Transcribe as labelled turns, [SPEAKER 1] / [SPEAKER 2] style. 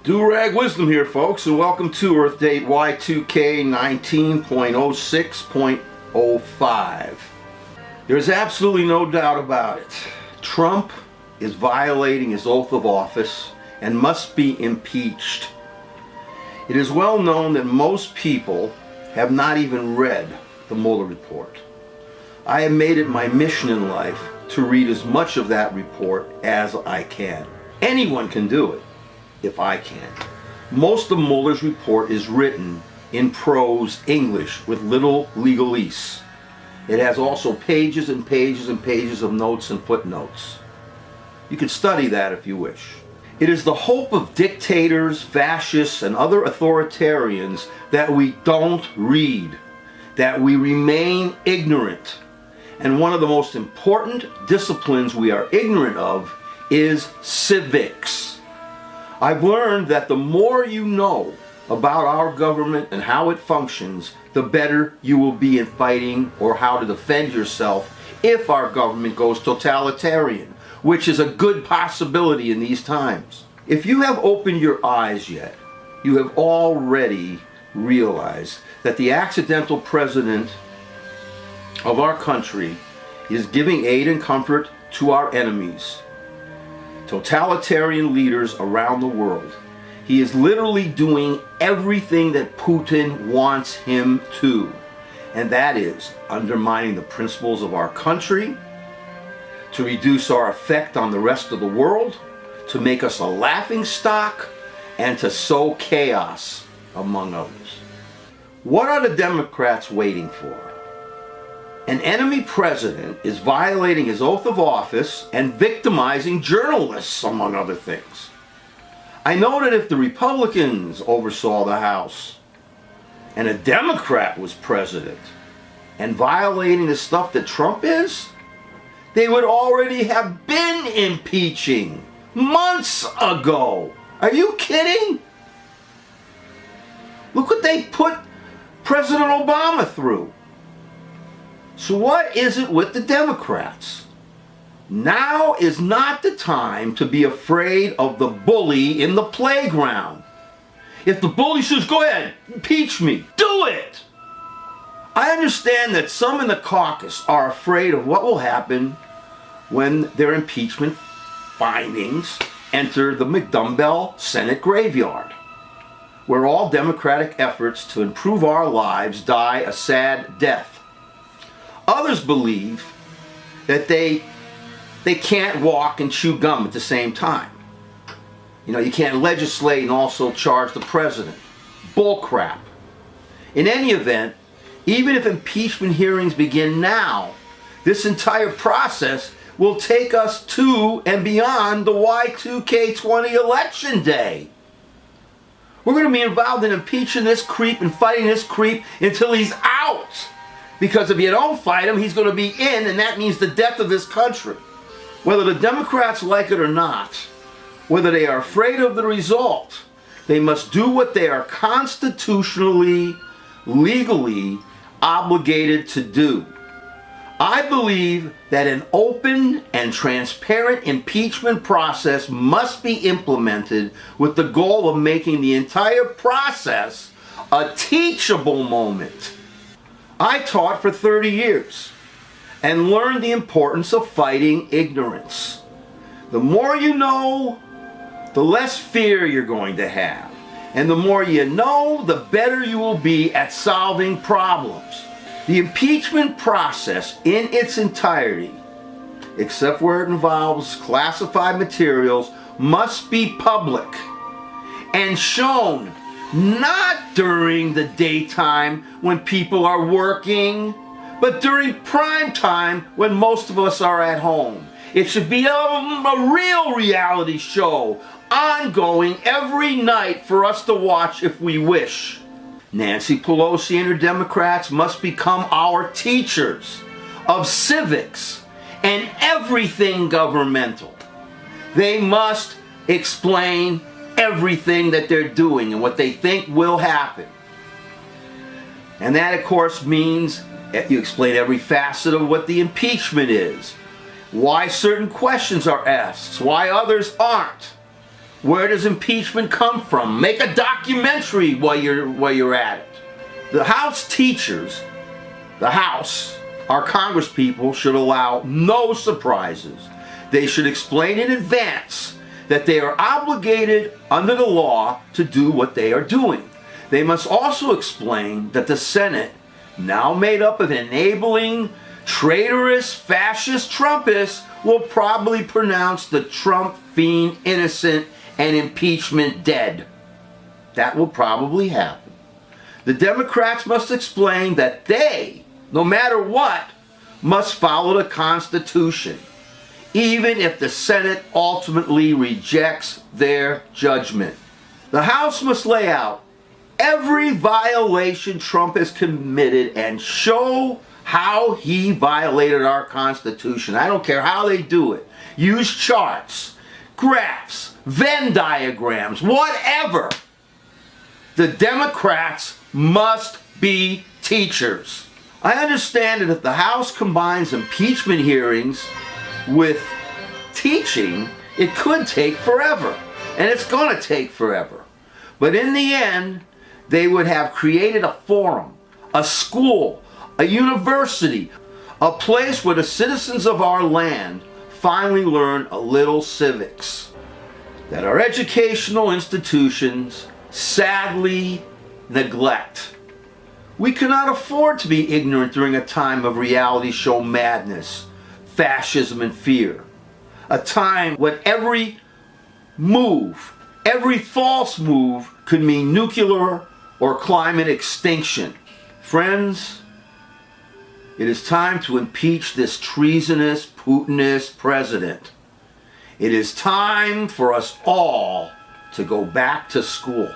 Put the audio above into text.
[SPEAKER 1] Do-Rag Wisdom here, folks, and welcome to Earth Date Y2K 19.06.05. There's absolutely no doubt about it. Trump is violating his oath of office and must be impeached. It is well known that most people have not even read the Mueller report. I have made it my mission in life to read as much of that report as I can. Anyone can do it, if I can. Most of Mueller's report is written in prose English with little legalese. It has also pages and pages and pages of notes and footnotes. You can study that if you wish. It is the hope of dictators, fascists, and other authoritarians that we don't read, that we remain ignorant. And one of the most important disciplines we are ignorant of is civics. I've learned that the more you know about our government and how it functions, the better you will be in fighting or how to defend yourself if our government goes totalitarian, which is a good possibility in these times. If you have opened your eyes yet, you have already realized that the accidental president of our country is giving aid and comfort to our enemies, totalitarian leaders around the world. He is literally doing everything that Putin wants him to, and that is undermining the principles of our country, to reduce our effect on the rest of the world, to make us a laughingstock, and to sow chaos, among others. What are the Democrats waiting for? An enemy president is violating his oath of office and victimizing journalists, among other things. I know that if the Republicans oversaw the House and a Democrat was president and violating the stuff that Trump is, they would already have been impeaching months ago. Are you kidding? Look what they put President Obama through. So what is it with the Democrats? Now is not the time to be afraid of the bully in the playground. If the bully says, go ahead, impeach me, do it! I understand that some in the caucus are afraid of what will happen when their impeachment findings enter the McDumbell Senate graveyard, where all Democratic efforts to improve our lives die a sad death. Others believe that they can't walk and chew gum at the same time. You know, you can't legislate and also charge the president. Bull crap. In any event, even if impeachment hearings begin now, this entire process will take us to and beyond the Y2K20 election day. We're going to be involved in impeaching this creep and fighting this creep until he's out. Because if you don't fight him, he's going to be in, and that means the death of this country. Whether the Democrats like it or not, whether they are afraid of the result, they must do what they are constitutionally, legally obligated to do. I believe that an open and transparent impeachment process must be implemented with the goal of making the entire process a teachable moment. I taught for 30 years and learned the importance of fighting ignorance. The more you know, the less fear you're going to have. And the more you know, the better you will be at solving problems. The impeachment process in its entirety, except where it involves classified materials, must be public and shown not during the daytime when people are working, but during prime time when most of us are at home. It should be a real reality show, ongoing every night for us to watch if we wish. Nancy Pelosi and her Democrats must become our teachers of civics and everything governmental. They must explain everything that they're doing and what they think will happen. And that, of course, means you explain every facet of what the impeachment is, why certain questions are asked, why others aren't. Where does impeachment come from? Make a documentary while you're at it. The House teachers, the House, our Congresspeople, should allow no surprises. They should explain in advance that they are obligated under the law to do what they are doing. They must also explain that the Senate, now made up of enabling, traitorous, fascist Trumpists, will probably pronounce the Trump fiend innocent and impeachment dead. That will probably happen. The Democrats must explain that they, no matter what, must follow the Constitution, even if the Senate ultimately rejects their judgment. The House must lay out every violation Trump has committed and show how he violated our Constitution. I don't care how they do it. Use charts, graphs, Venn diagrams, whatever. The Democrats must be teachers. I understand that if the House combines impeachment hearings with teaching, it could take forever. And it's going to take forever. But in the end, they would have created a forum, a school, a university, a place where the citizens of our land finally learn a little civics that our educational institutions sadly neglect. We cannot afford to be ignorant during a time of reality show madness, fascism, and fear. A time when every move, every false move could mean nuclear or climate extinction. Friends, it is time to impeach this treasonous, Putinist president. It is time for us all to go back to school.